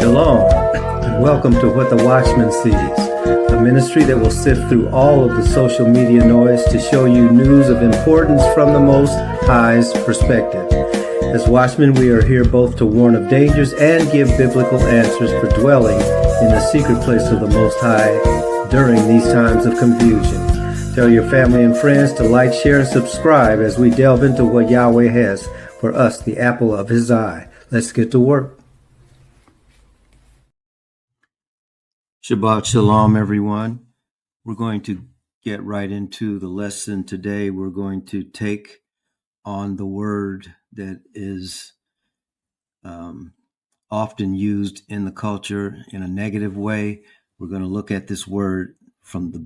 Shalom, and welcome to What the Watchman Sees, a ministry that will sift through all of the social media noise to show you news of importance from the Most High's perspective. As watchmen, we are here both to warn of dangers and give biblical answers for dwelling in the secret place of the Most High during these times of confusion. Tell your family and friends to like, share, and subscribe as we delve into what Yahweh has for us, the apple of His eye. Let's get to work. Shabbat Shalom, everyone. We're going to get right into the lesson today. We're going to take on the word that is often used in the culture in a negative way. We're going to look at this word from the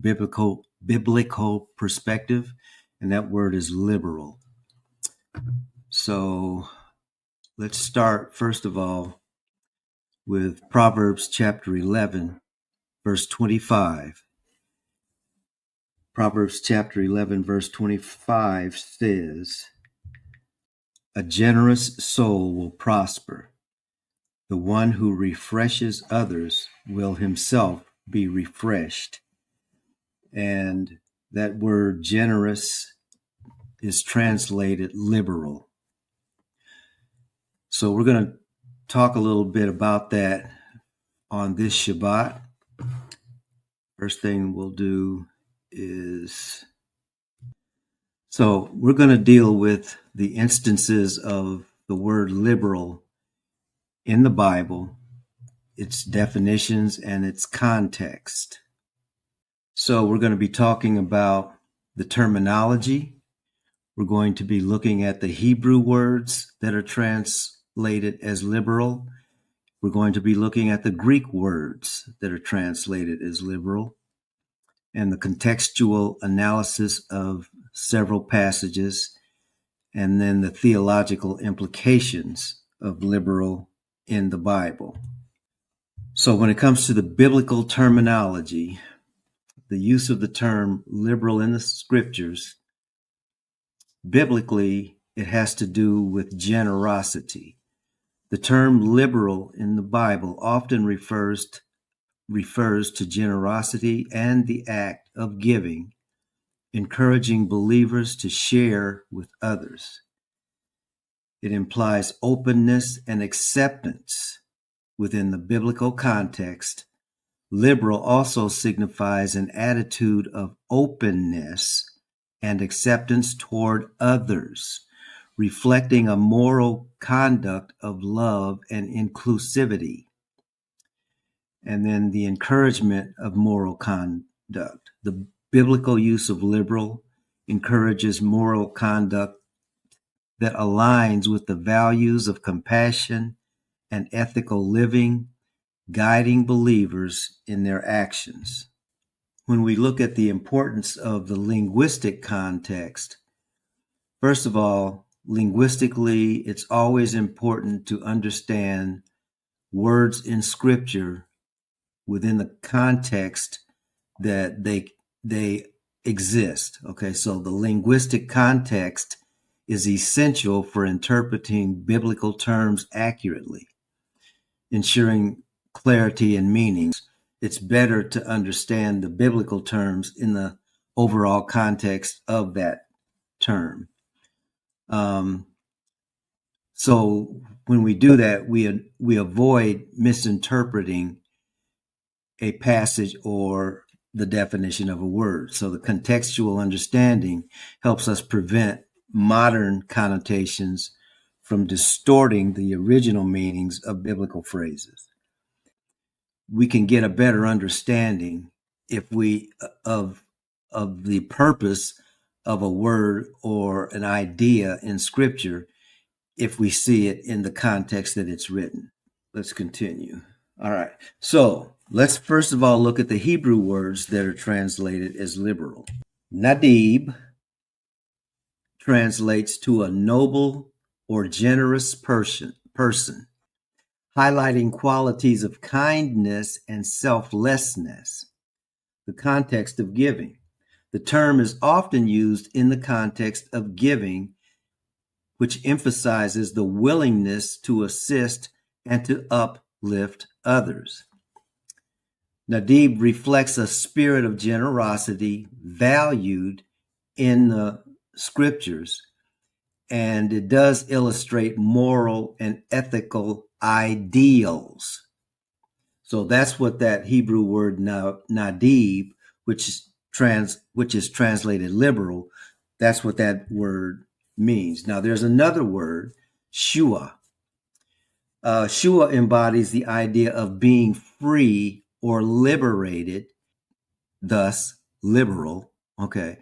biblical perspective, and that word is liberal. So let's start, first of all, with Proverbs chapter 11, verse 25. Proverbs chapter 11, verse 25 says, "A generous soul will prosper. The one who refreshes others will himself be refreshed." And that word generous is translated liberal. So we're going to talk a little bit about that on this Shabbat. First thing we'll do is, so we're going to deal with the instances of the word liberal in the Bible, its definitions and its context. So we're going to be talking about the terminology. We're going to be looking at the Hebrew words that are translated as liberal. We're going to be looking at the Greek words that are translated as liberal, and the contextual analysis of several passages, and then the theological implications of liberal in the Bible. So when it comes to the biblical terminology, the use of the term liberal in the scriptures, biblically, it has to do with generosity. The term liberal in the Bible often refers to generosity and the act of giving, encouraging believers to share with others. It implies openness and acceptance within the biblical context. Liberal also signifies an attitude of openness and acceptance toward others, reflecting a moral conduct of love and inclusivity. And then the encouragement of moral conduct. The biblical use of liberal encourages moral conduct that aligns with the values of compassion and ethical living, guiding believers in their actions. When we look at the importance of the linguistic context, first of all, linguistically, it's always important to understand words in Scripture within the context that they exist. Okay, so the linguistic context is essential for interpreting biblical terms accurately, ensuring clarity and meanings. It's better to understand the biblical terms in the overall context of that term. So when we do that, we avoid misinterpreting a passage or the definition of a word. So the contextual understanding helps us prevent modern connotations from distorting the original meanings of biblical phrases. We can get a better understanding of the purpose of a word or an idea in Scripture if we see it in the context that it's written. Let's continue. All right. So let's first of all look at the Hebrew words that are translated as liberal. Nadib translates to a noble or generous person, highlighting qualities of kindness and selflessness. The context of giving. The term is often used in the context of giving, which emphasizes the willingness to assist and to uplift others. Nadib reflects a spirit of generosity valued in the scriptures, and it does illustrate moral and ethical ideals. So that's what that Hebrew word nadib, which is translated liberal, that's what that word means. Now there's another word, shua. Shua embodies the idea of being free or liberated, thus liberal, okay,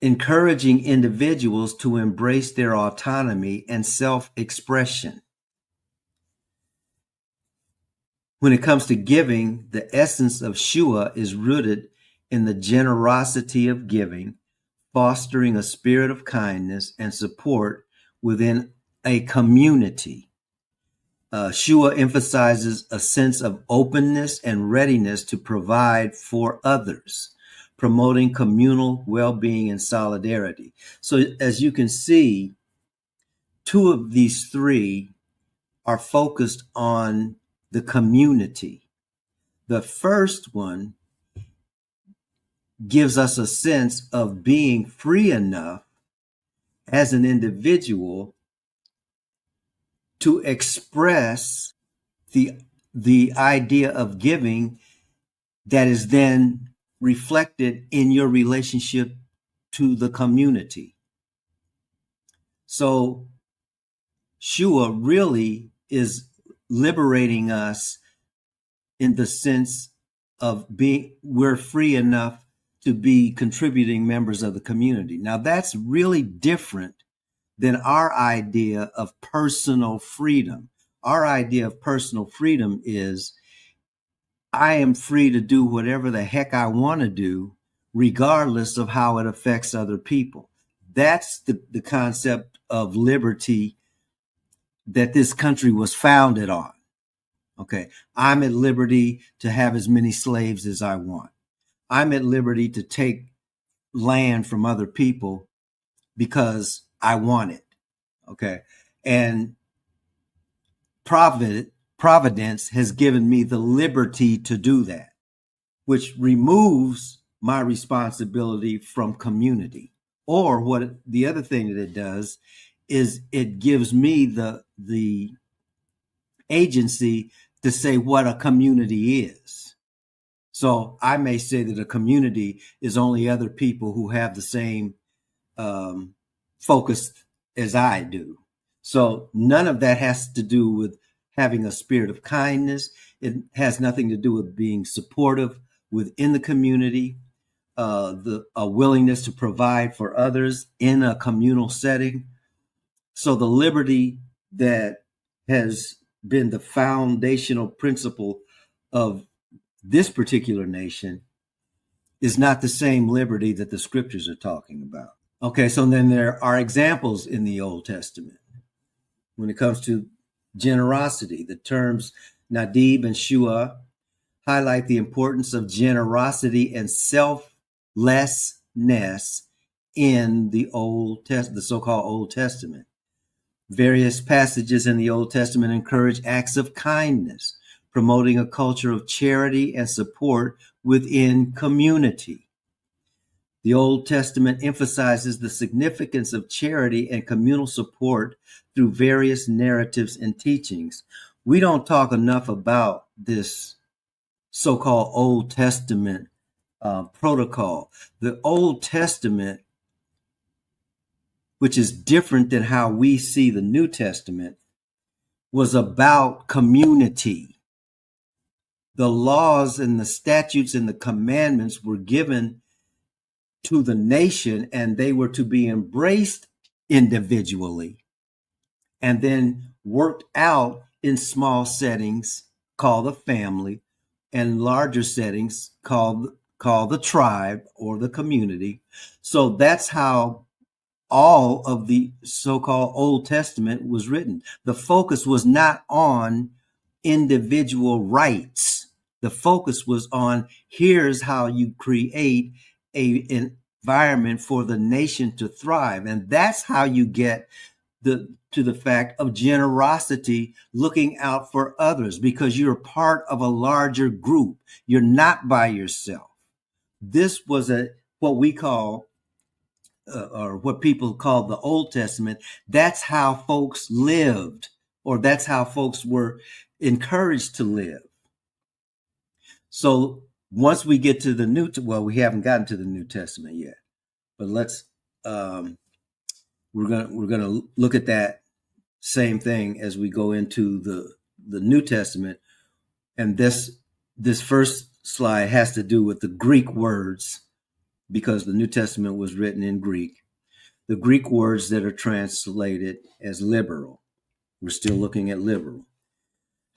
encouraging individuals to embrace their autonomy and self-expression. When it comes to giving, the essence of Shua is rooted in the generosity of giving, fostering a spirit of kindness and support within a community. Shua emphasizes a sense of openness and readiness to provide for others, promoting communal well-being and solidarity. So as you can see, two of these three are focused on the community. The first one gives us a sense of being free enough as an individual to express the idea of giving that is then reflected in your relationship to the community. So Shua really is liberating us in the sense of we're free enough to be contributing members of the community. Now that's really different than our idea of personal freedom. Our idea of personal freedom is I am free to do whatever the heck I want to do, regardless of how it affects other people. That's the concept of liberty that this country was founded on. Okay, I'm at liberty to have as many slaves as I want. I'm at liberty to take land from other people because I want it. Okay, and Providence has given me the liberty to do that, which removes my responsibility from community. Or what the other thing that it does is it gives me the agency to say what a community is. So I may say that a community is only other people who have the same focus as I do. So none of that has to do with having a spirit of kindness. It has nothing to do with being supportive within the community, a willingness to provide for others in a communal setting. So the liberty that has been the foundational principle of this particular nation is not the same liberty that the scriptures are talking about. Okay, so then there are examples in the Old Testament. When it comes to generosity, the terms Nadib and Shua highlight the importance of generosity and selflessness in the so-called Old Testament. Various passages in the Old Testament encourage acts of kindness, promoting a culture of charity and support within community. The Old Testament emphasizes the significance of charity and communal support through various narratives and teachings. We don't talk enough about this so-called Old Testament protocol. The Old Testament, which is different than how we see the New Testament, was about community. The laws and the statutes and the commandments were given to the nation, and they were to be embraced individually and then worked out in small settings called the family and larger settings called the tribe or the community. So that's how all of the so-called Old Testament was written. The focus was not on individual rights. The focus was on here's how you create an environment for the nation to thrive. And that's how you get the fact of generosity, looking out for others, because you're part of a larger group. You're not by yourself. This was what we call, or what people call the Old Testament. That's how folks lived, or that's how folks were encouraged to live. So once we get to the we haven't gotten to the New Testament yet, but let's we're gonna look at that same thing as we go into the New Testament. And this first slide has to do with the Greek words, because the New Testament was written in Greek. The Greek words that are translated as liberal. We're still looking at liberal.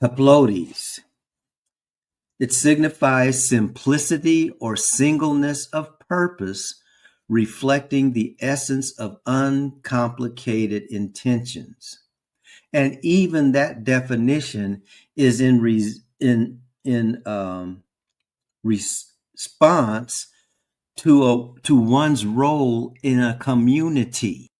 Haplodes. It signifies simplicity or singleness of purpose, reflecting the essence of uncomplicated intentions. And even that definition is in response to one's role in a community.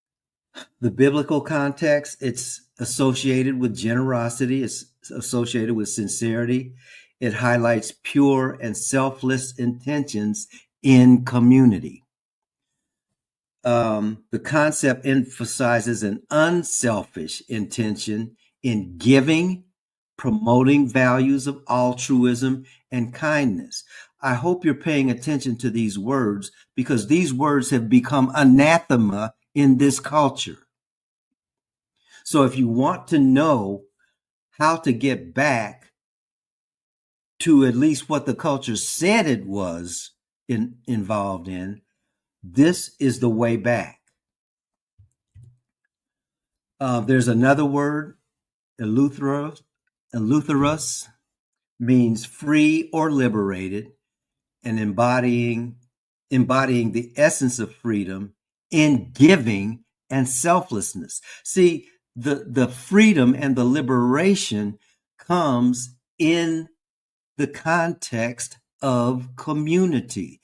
The biblical context, it's associated with generosity, it's associated with sincerity. It highlights pure and selfless intentions in community. The concept emphasizes an unselfish intention in giving, promoting values of altruism and kindness. I hope you're paying attention to these words, because these words have become anathema in this culture. So if you want to know how to get back to at least what the culture said it was involved in, this is the way back. There's another word, eleutherus, means free or liberated, and embodying the essence of freedom in giving and selflessness. See, the freedom and the liberation comes in the context of community.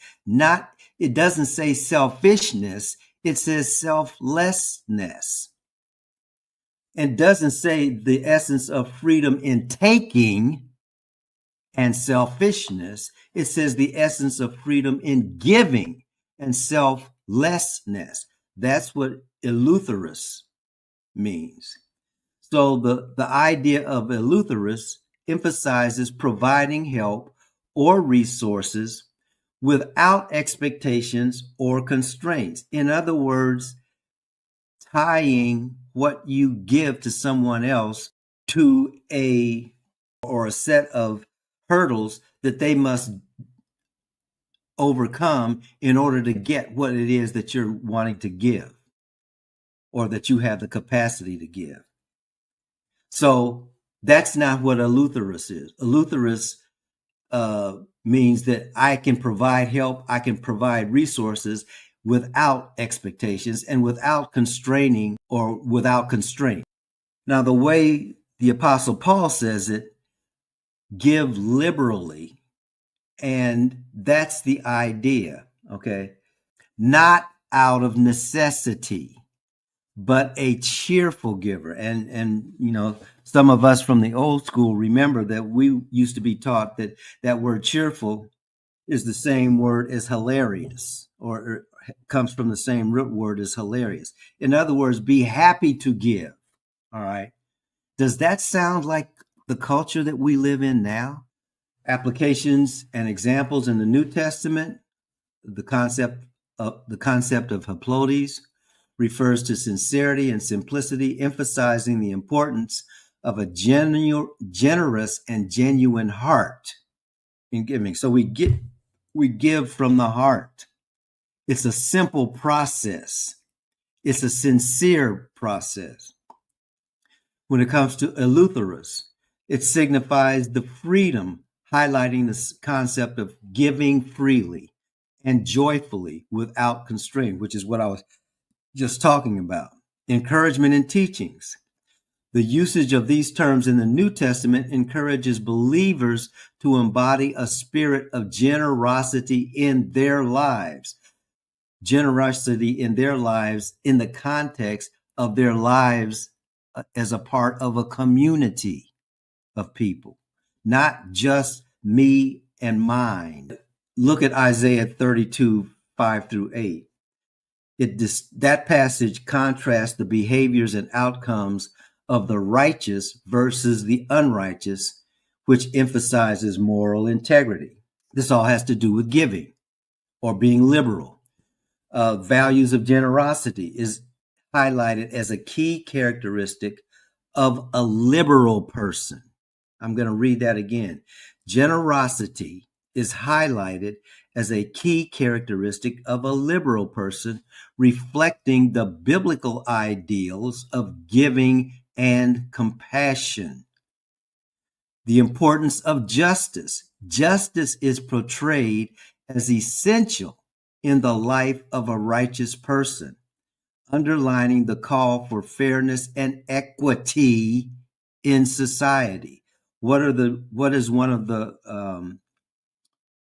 It doesn't say selfishness, it says selflessness. And doesn't say the essence of freedom in taking and selfishness. It says the essence of freedom in giving and selflessness. That's what eleutherus means. So the idea of eleutherus emphasizes providing help or resources without expectations or constraints. In other words, tying what you give to someone else to a set of hurdles that they must overcome in order to get what it is that you're wanting to give, or that you have the capacity to give. So that's not what eleutherus is. Eleutherus means that I can provide help, I can provide resources without expectations and without constraining or without constraint. Now, the way the Apostle Paul says it, give liberally, and that's the idea, okay? Not out of necessity, but a cheerful giver. And you know, some of us from the old school remember that we used to be taught that word cheerful is the same word as hilarious, or comes from the same root word as hilarious. In other words, be happy to give. All right. Does that sound like the culture that we live in now? Applications and examples in the New Testament, the concept of haplodes refers to sincerity and simplicity, emphasizing the importance of a generous and genuine heart in giving. So we give from the heart. It's a simple process. It's a sincere process. When it comes to eleutherus, it signifies the freedom, highlighting the concept of giving freely and joyfully without constraint, which is what I was just talking about. Encouragement in teachings. The usage of these terms in the New Testament encourages believers to embody a spirit of generosity in their lives. Generosity in their lives in the context of their lives as a part of a community of people, not just me and mine. Look at Isaiah 32, 5 through 8. That passage contrasts the behaviors and outcomes of the righteous versus the unrighteous, which emphasizes moral integrity. This all has to do with giving or being liberal. Values of generosity is highlighted as a key characteristic of a liberal person. I'm going to read that again. Generosity is highlighted as a key characteristic of a liberal person, reflecting the biblical ideals of giving and compassion. The importance of justice. Justice is portrayed as essential in the life of a righteous person, underlining the call for fairness and equity in society. What is one of the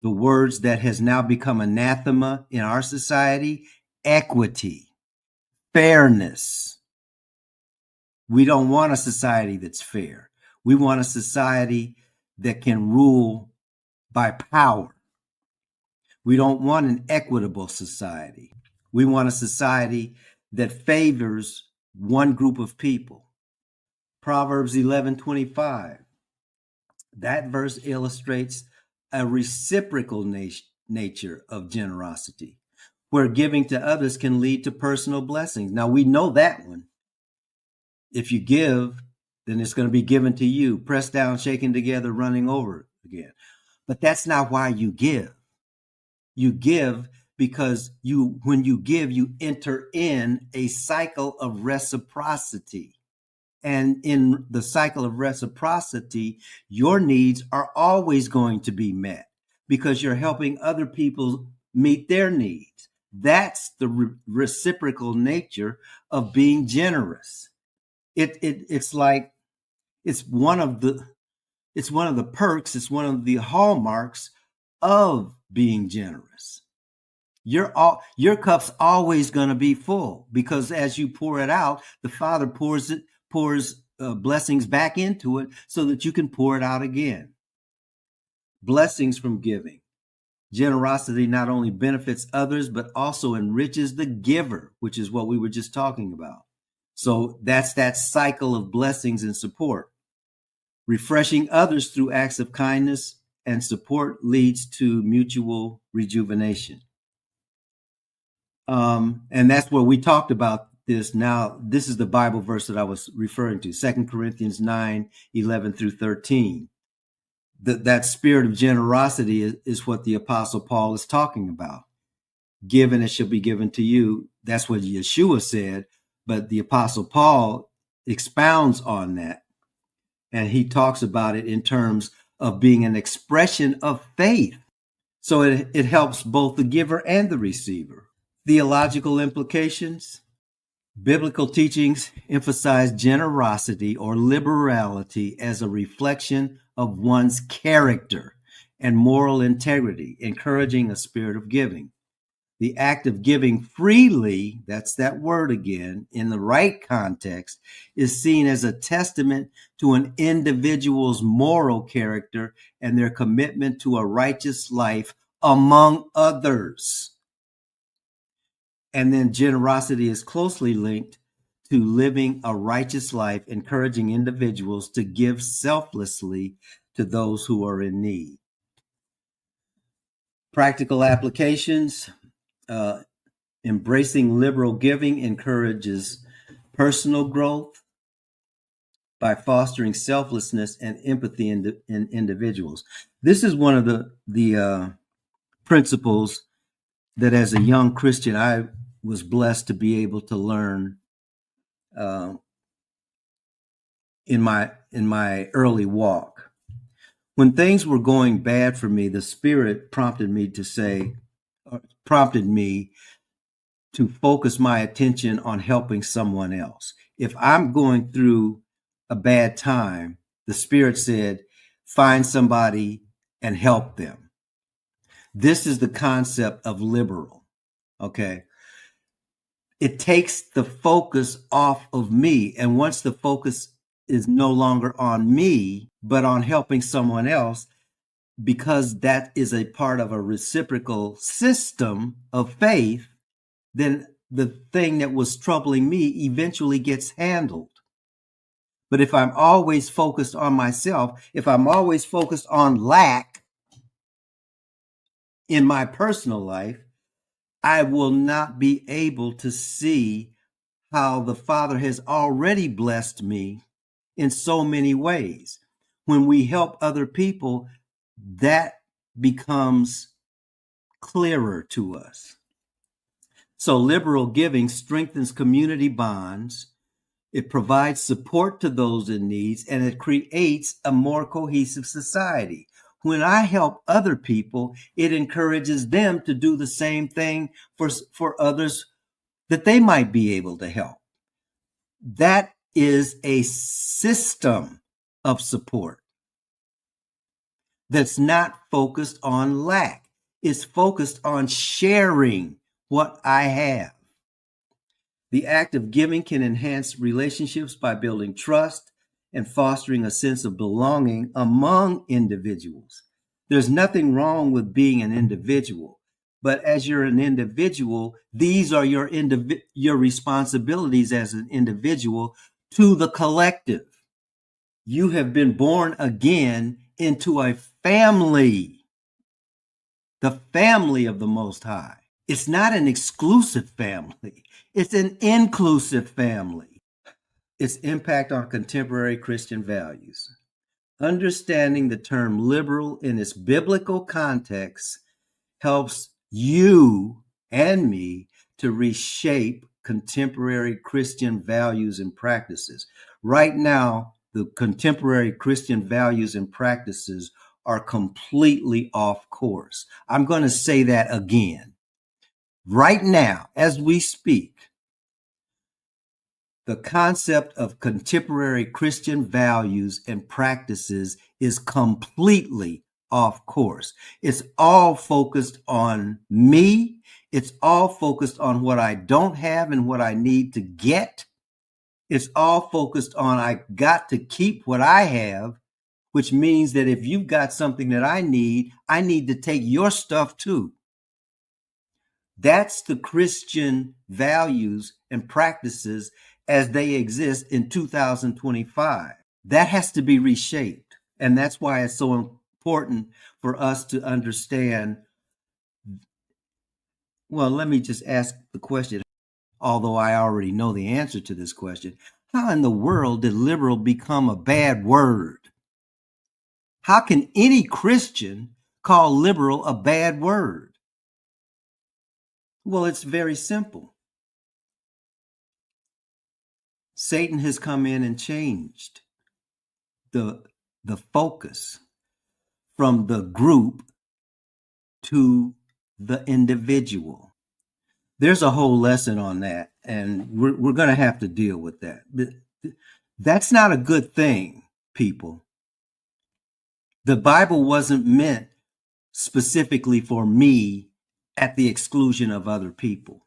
words that has now become anathema in our society? Equity, fairness. We don't want a society that's fair. We want a society that can rule by power. We don't want an equitable society. We want a society that favors one group of people. Proverbs 11:25. That verse illustrates a reciprocal nature of generosity, where giving to others can lead to personal blessings. Now, we know that one. If you give, then it's going to be given to you, pressed down, shaken together, running over again. But that's not why you give. You give because when you give, you enter in a cycle of reciprocity. And in the cycle of reciprocity, your needs are always going to be met because you're helping other people meet their needs. That's the reciprocal nature of being generous. It's like it's one of the perks, it's one of the hallmarks of being generous. Your cup's always going to be full because as you pour it out, the Father pours blessings back into it so that you can pour it out again. Blessings from giving. Generosity not only benefits others, but also enriches the giver, which is what we were just talking about. So that's that cycle of blessings and support. Refreshing others through acts of kindness and support leads to mutual rejuvenation. And that's where we talked about this. Now, this is the Bible verse that I was referring to, 2 Corinthians 9, 11 through 13. That spirit of generosity is what the Apostle Paul is talking about. Give and it shall be given to you. That's what Yeshua said. But the Apostle Paul expounds on that. And he talks about it in terms of being an expression of faith. So it helps both the giver and the receiver. Theological implications. Biblical teachings emphasize generosity or liberality as a reflection of one's character and moral integrity, encouraging a spirit of giving. The act of giving freely, that's that word again, in the right context, is seen as a testament to an individual's moral character and their commitment to a righteous life among others. And then generosity is closely linked to living a righteous life, encouraging individuals to give selflessly to those who are in need. Practical applications. Embracing liberal giving encourages personal growth by fostering selflessness and empathy in individuals. This is one of the principles that as a young Christian, I was blessed to be able to learn in my early walk. When things were going bad for me, the Spirit prompted me to focus my attention on helping someone else. If I'm going through a bad time, the Spirit said, find somebody and help them. This is the concept of liberal. Okay. It takes the focus off of me. And once the focus is no longer on me, but on helping someone else, because that is a part of a reciprocal system of faith, then the thing that was troubling me eventually gets handled. But if I'm always focused on myself, if I'm always focused on lack in my personal life, I will not be able to see how the Father has already blessed me in so many ways. When we help other people, that becomes clearer to us. So liberal giving strengthens community bonds. It provides support to those in need, and it creates a more cohesive society. When I help other people, it encourages them to do the same thing for others that they might be able to help. That is a system of support that's not focused on lack. It's focused on sharing what I have. The act of giving can enhance relationships by building trust and fostering a sense of belonging among individuals. There's nothing wrong with being an individual, but as you're an individual, these are your responsibilities as an individual to the collective. You have been born again into a family, the family of the Most High. It's not an exclusive family. It's an inclusive family. Its impact on contemporary Christian values. Understanding the term liberal in its biblical context helps you and me to reshape contemporary Christian values and practices. Right now, the contemporary Christian values and practices are completely off course. I'm going to say that again. Right now, as we speak, the concept of contemporary Christian values and practices is completely off course. It's all focused on me. It's all focused on what I don't have and what I need to get. It's all focused on I got to keep what I have, which means that if you've got something that I need to take your stuff too. That's the Christian values and practices as they exist in 2025. That has to be reshaped. And that's why it's so important for us to understand. Well, let me just ask the question, although I already know the answer to this question. How in the world did liberal become a bad word? How can any Christian call liberal a bad word? Well, it's very simple. Satan has come in and changed the focus from the group to the individual. There's a whole lesson on that, and we're going to have to deal with that. That's not a good thing, people. The Bible wasn't meant specifically for me at the exclusion of other people.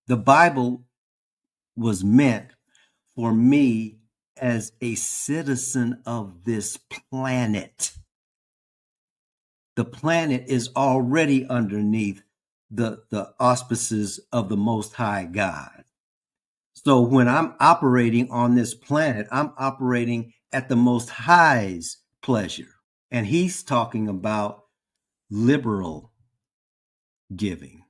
The Bible was meant for me as a citizen of this planet. The planet is already underneath the auspices of the Most High God. So when I'm operating on this planet, I'm operating at the Most High's pleasure. And he's talking about liberal giving.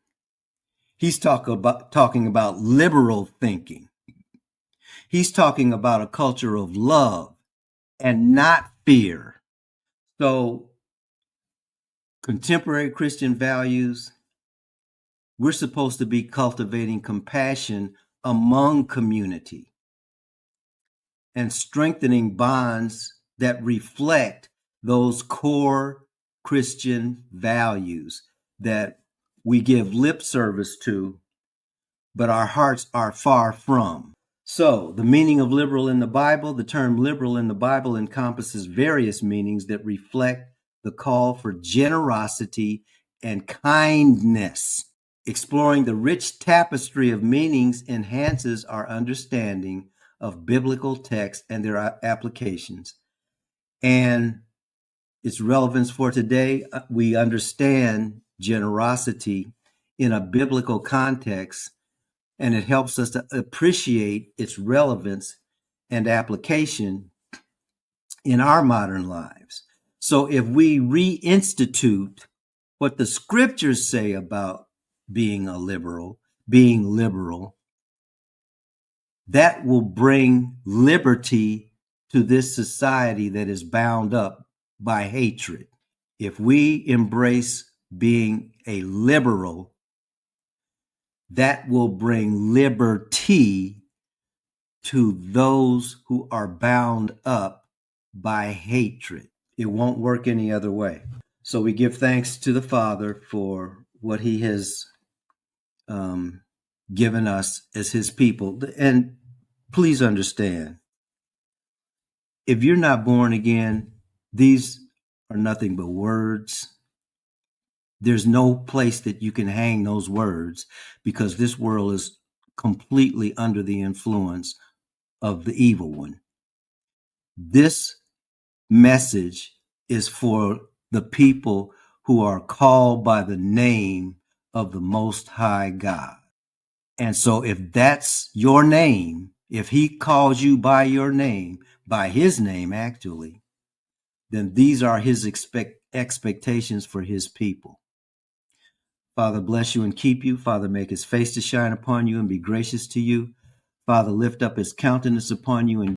He's talking about liberal thinking. He's talking about a culture of love and not fear. So contemporary Christian values, we're supposed to be cultivating compassion among community and strengthening bonds that reflect those core Christian values that we give lip service to, but our hearts are far from. So, the meaning of liberal in the Bible, the term liberal in the Bible encompasses various meanings that reflect the call for generosity and kindness Exploring the rich tapestry of meanings enhances our understanding of biblical texts and their applications. And its relevance for today, we understand generosity in a biblical context, and it helps us to appreciate its relevance and application in our modern lives. So if we reinstitute what the scriptures say about being liberal, that will bring liberty to this society that is bound up by hatred. If we embrace being a liberal, that will bring liberty to those who are bound up by hatred. It won't work any other way. So we give thanks to the Father for what he has given us as his people. And please understand, if you're not born again, these are nothing but words. There's no place that you can hang those words, because this world is completely under the influence of the evil one. This message is for the people who are called by the name of the Most High God. And so if that's your name, if he calls you by your name, by his name actually, then these are his expectations for his people. Father, bless you and keep you. Father, make his face to shine upon you and be gracious to you. Father, lift up his countenance upon you and